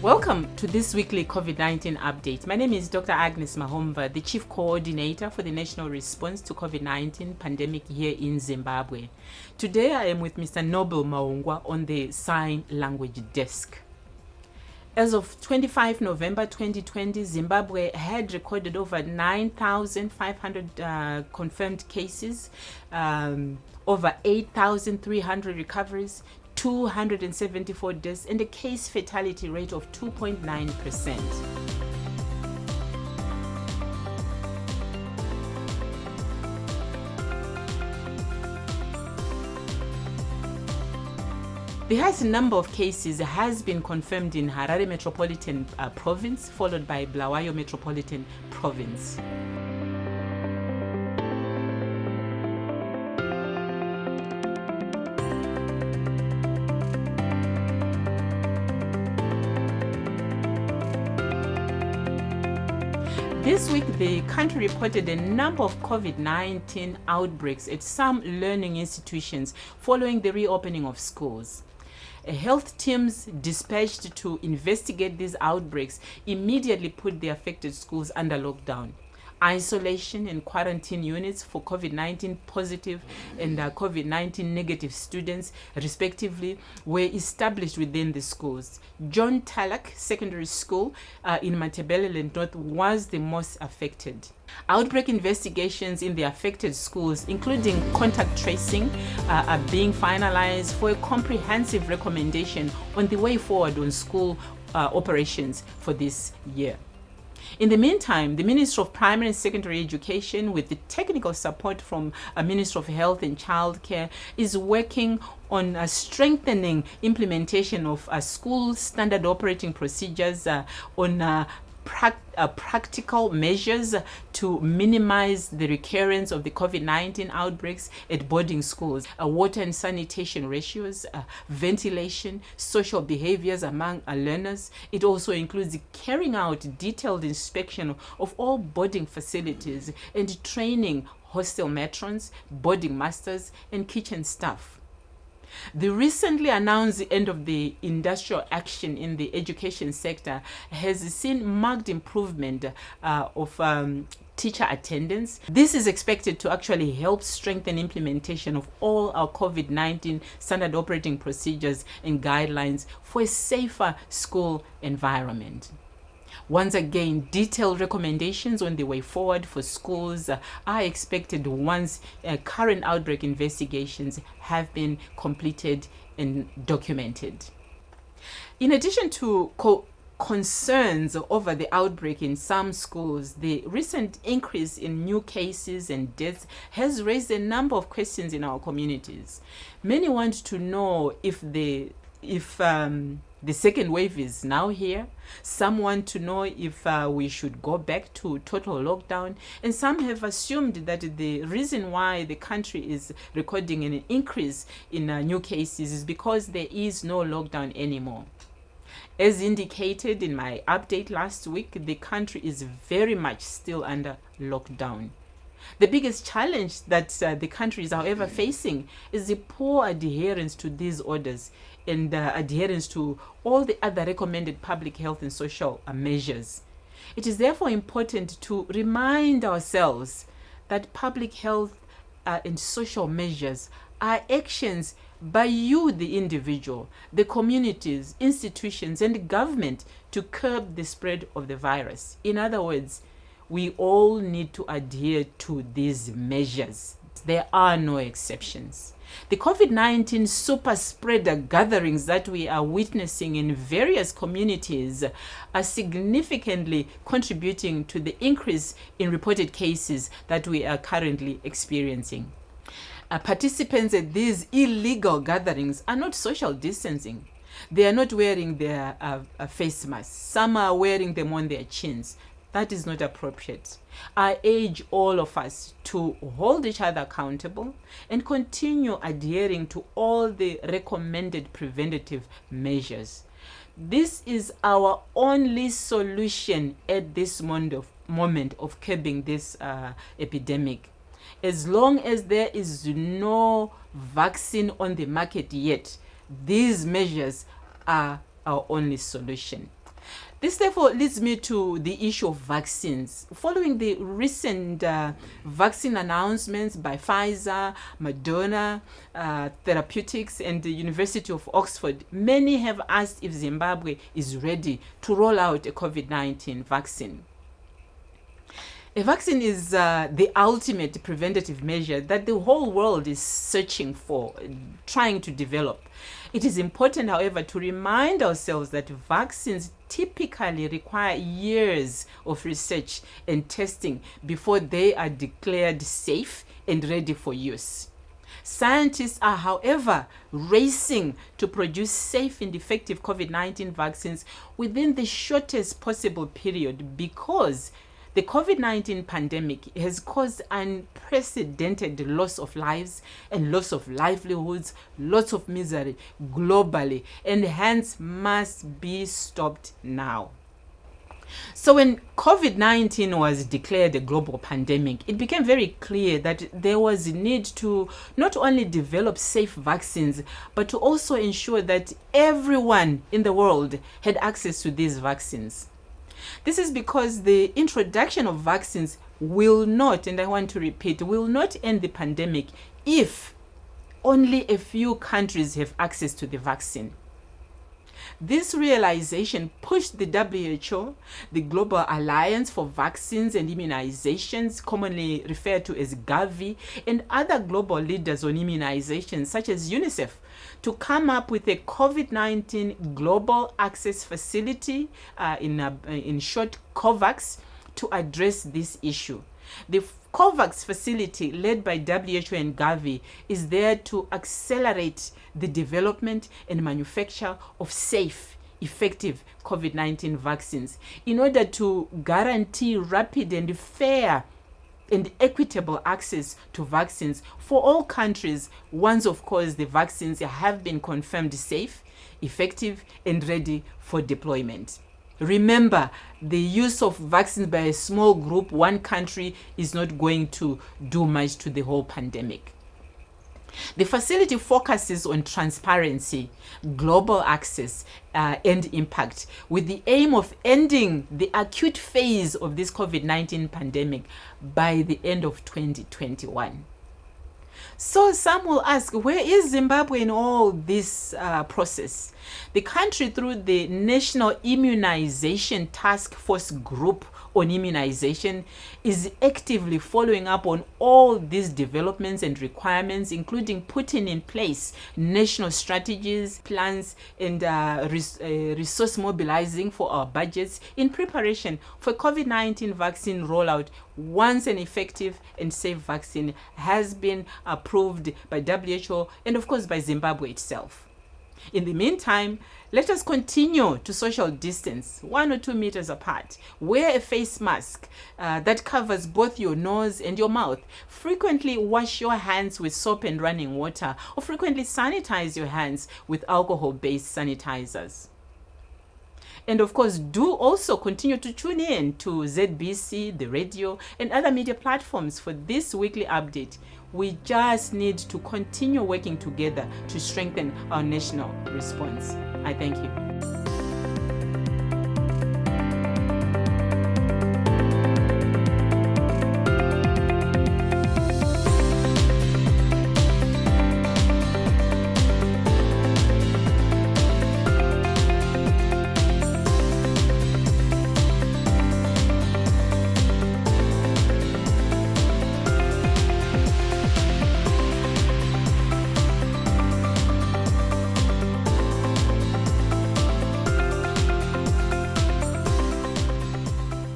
Welcome to this weekly COVID-19 update. My name is Dr. Agnes Mahomva, the Chief Coordinator for the National Response to COVID-19 pandemic here in Zimbabwe. Today I am with Mr. Noble Mahomva on the Sign Language Desk. As of 25 November 2020, Zimbabwe had recorded over 9,500 confirmed cases, over 8,300 recoveries, 274 deaths, and a case fatality rate of 2.9%. The highest number of cases has been confirmed in Harare Metropolitan Province, followed by Bulawayo Metropolitan Province. This week, the country reported a number of COVID-19 outbreaks at some learning institutions following the reopening of schools. Health teams dispatched to investigate these outbreaks immediately put the affected schools under lockdown. Isolation and quarantine units for COVID-19 positive and COVID-19 negative students, respectively, were established within the schools. John Talak Secondary School in Matabeleland North was the most affected. Outbreak investigations in the affected schools, including contact tracing, are being finalized for a comprehensive recommendation on the way forward on school operations for this year. In the meantime, the Ministry of Primary and Secondary Education, with the technical support from Ministry of Health and Childcare, is working on strengthening implementation of school standard operating procedures on practical measures to minimize the recurrence of the COVID-19 outbreaks at boarding schools, water and sanitation ratios, ventilation, social behaviors among learners. It also includes carrying out detailed inspection of all boarding facilities and training hostel matrons, boarding masters, and kitchen staff. The recently announced end of the industrial action in the education sector has seen marked improvement of teacher attendance. This is expected to actually help strengthen implementation of all our COVID-19 standard operating procedures and guidelines for a safer school environment. Once again, detailed recommendations on the way forward for schools are expected once current outbreak investigations have been completed and documented. In addition to concerns over the outbreak in some schools, the recent increase in new cases and deaths has raised a number of questions in our communities. Many want to know if the second wave is now here. Some want to know if we should go back to total lockdown. And some have assumed that the reason why the country is recording an increase in new cases is because there is no lockdown anymore. As indicated in my update last week, the country is very much still under lockdown. The biggest challenge that the country is, however, facing is the poor adherence to these orders and adherence to all the other recommended public health and social measures. It is therefore important to remind ourselves that public health and social measures are actions by you, the individual, the communities, institutions, and the government to curb the spread of the virus. In other words, we all need to adhere to these measures. There are no exceptions. The COVID-19 super spreader gatherings that we are witnessing in various communities are significantly contributing to the increase in reported cases that we are currently experiencing. Participants at these illegal gatherings are not social distancing. They are not wearing their face masks. Some are wearing them on their chins. That is not appropriate. I urge all of us to hold each other accountable and continue adhering to all the recommended preventative measures. This is our only solution at this moment of curbing this epidemic. As long as there is no vaccine on the market yet, these measures are our only solution. This therefore leads me to the issue of vaccines. Following the recent vaccine announcements by Pfizer, Moderna, Therapeutics, and the University of Oxford, many have asked if Zimbabwe is ready to roll out a COVID-19 vaccine. A vaccine is the ultimate preventative measure that the whole world is searching for, trying to develop. It is important, however, to remind ourselves that vaccines typically require years of research and testing before they are declared safe and ready for use. Scientists are, however, racing to produce safe and effective COVID-19 vaccines within the shortest possible period because the COVID-19 pandemic has caused unprecedented loss of lives and loss of livelihoods, lots of misery globally, and hence must be stopped now. So when COVID-19 was declared a global pandemic, it became very clear that there was a need to not only develop safe vaccines, but to also ensure that everyone in the world had access to these vaccines. This is because the introduction of vaccines will not, and I want to repeat, will not end the pandemic if only a few countries have access to the vaccine. This realization pushed the WHO, the Global Alliance for Vaccines and Immunizations, commonly referred to as Gavi, and other global leaders on immunizations, such as UNICEF, to come up with a COVID-19 Global Access Facility, in short, COVAX, to address this issue. The COVAX facility, led by WHO and Gavi, is there to accelerate the development and manufacture of safe, effective COVID-19 vaccines in order to guarantee rapid and fair and equitable access to vaccines for all countries once, of course, the vaccines have been confirmed safe, effective, and ready for deployment. Remember, the use of vaccines by a small group, one country, is not going to do much to the whole pandemic. The facility focuses on transparency, global access, and impact, with the aim of ending the acute phase of this COVID-19 pandemic by the end of 2021. So some will ask, where is Zimbabwe in all this process? The country, through the National Immunization Task Force Group on Immunization, is actively following up on all these developments and requirements, including putting in place national strategies, plans, and resource mobilizing for our budgets in preparation for COVID-19 vaccine rollout once an effective and safe vaccine has been approved by WHO and, of course, by Zimbabwe itself. In the meantime, let us continue to social distance 1 or 2 meters apart. Wear a face mask that covers both your nose and your mouth. Frequently wash your hands with soap and running water, or frequently sanitize your hands with alcohol-based sanitizers. And of course, do also continue to tune in to ZBC, the radio, and other media platforms for this weekly update. We just need to continue working together to strengthen our national response. I thank you.